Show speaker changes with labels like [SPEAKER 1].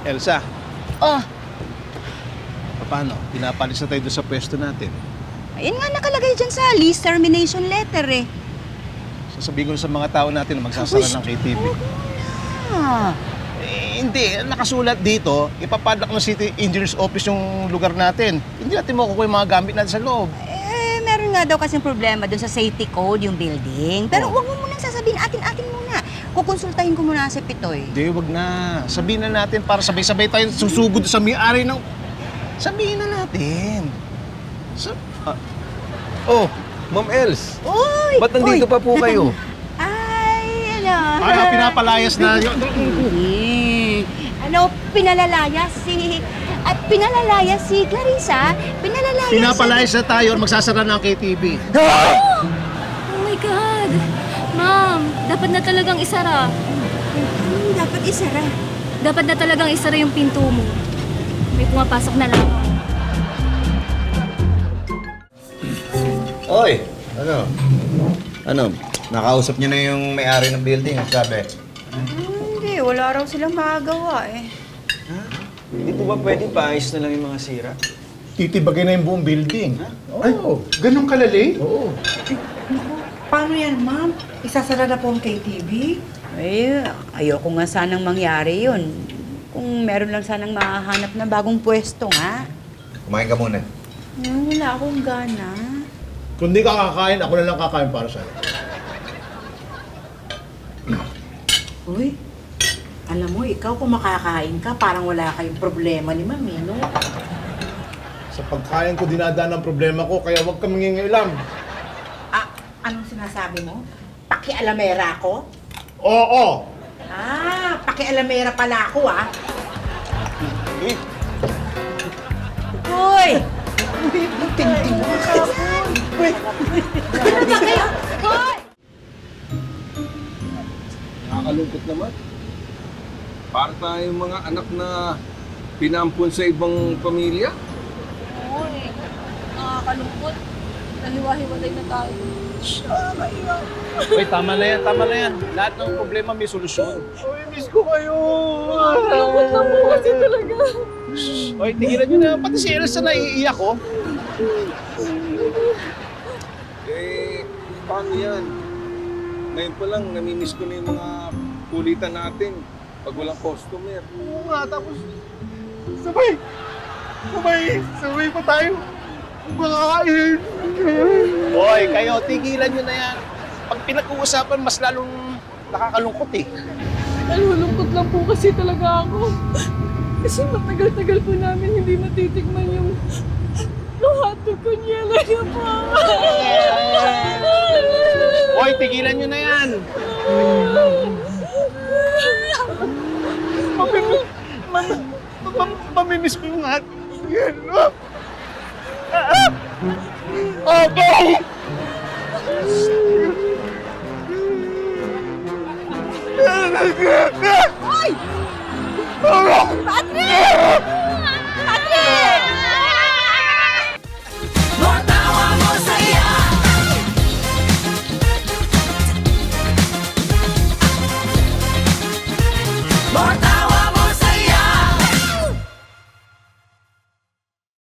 [SPEAKER 1] Elsa,
[SPEAKER 2] Oh,
[SPEAKER 1] paano? Pinapalis na tayo doon sa pwesto natin.
[SPEAKER 2] ayun nga nakalagay dyan sa lease termination letter eh.
[SPEAKER 1] Sasabihin ko na sa mga tao natin na magsasara ng KTV.
[SPEAKER 2] Ah,
[SPEAKER 1] Hindi. Nakasulat dito, ipapadak ng City Engineers Office yung lugar natin. Hindi natin makukuha yung mga gamit natin sa loob.
[SPEAKER 2] meron nga daw kasing problema dun sa safety code, yung building. Pero
[SPEAKER 1] Oh.
[SPEAKER 2] wag mo munang sasabihin, atin-atin muna. Kukonsultahin ko muna si Pitoy.
[SPEAKER 1] Hindi, wag na. Sabihin na natin para sabay-sabay tayo susugod sa may-ari ng... Sabihin na natin.
[SPEAKER 3] Oh, Ma'am Els.
[SPEAKER 2] Uy!
[SPEAKER 3] Ba't nandito pa po kayo?
[SPEAKER 2] Ay, ano?
[SPEAKER 1] Ay, pinapalayas na yun.
[SPEAKER 2] Ano, pinalalayas si... At pinalalayas si Clarissa.
[SPEAKER 1] Pinapalayas na tayo at magsasara ng KTV.
[SPEAKER 4] Oh my God! Ma'am, dapat na talagang isara.
[SPEAKER 2] Dapat isara.
[SPEAKER 4] Dapat na talagang isara yung pinto mo. May pumapasok na lang.
[SPEAKER 3] Oy, ano? Nakausap niyo na yung may-ari ng building, ang sabi.
[SPEAKER 2] Hindi, wala raw silang magagawa eh.
[SPEAKER 5] Hindi po ba pwedeng paayos na lang yung mga sira?
[SPEAKER 1] Titibagay na yung buong building.
[SPEAKER 6] Ay, ganun kalali?
[SPEAKER 1] Oo.
[SPEAKER 7] Paano yan, ma'am? Isasara na po ang KTV?
[SPEAKER 2] Ay, ayoko nga sanang mangyari yun. Kung meron lang sanang mahahanap na bagong pwesto nga.
[SPEAKER 3] Kumain ka muna.
[SPEAKER 2] Wala akong gana.
[SPEAKER 1] Kung di ka kakain, ako na lang kakain para sa'yo.
[SPEAKER 7] Uy, alam mo, ikaw kung makakain ka, parang wala kayong problema ni Mami, no?
[SPEAKER 1] Sa pagkain ko, dinadaan ang problema ko, kaya huwag kang mangingilam.
[SPEAKER 7] Ah, anong sinasabi mo? Pakialamera ako?
[SPEAKER 1] Oo!
[SPEAKER 7] Ah, pakialamera pala ako, ah. Uy! Tindi mo. Uy!
[SPEAKER 3] Nakakalungkot naman. Para tayong mga anak na pinampun sa ibang pamilya.
[SPEAKER 4] Oo eh. Nakakalungkot. Nahiwa-hiwalay na tayo.
[SPEAKER 1] Uy, tama na yan. Lahat ng problema may solusyon.
[SPEAKER 5] Uy, miss ko kayo!
[SPEAKER 4] Nakakalungkot lang po kasi talaga.
[SPEAKER 1] Uy, tigilan nyo na. Pati si Elsa naiiyak, oh.
[SPEAKER 3] Paano yan? Ngayon pa lang, namimiss ko na yung mga kulitan natin pag walang customer.
[SPEAKER 5] Oo nga, tapos sabay pa tayo. Kumakain.
[SPEAKER 1] Hoy, kayo, tigilan nyo na yan. Pag pinag-uusapan, mas lalong nakakalungkot eh.
[SPEAKER 4] Nalulungkot lang po kasi talaga ako. Kasi matagal-tagal po namin hindi matitikman yung hotdog ko niya lang po.
[SPEAKER 1] Hoy, tigilan nyo na yan.
[SPEAKER 5] Mamimiss ko yung hot. Yan, no? Okay!
[SPEAKER 2] Patrick! Patrick!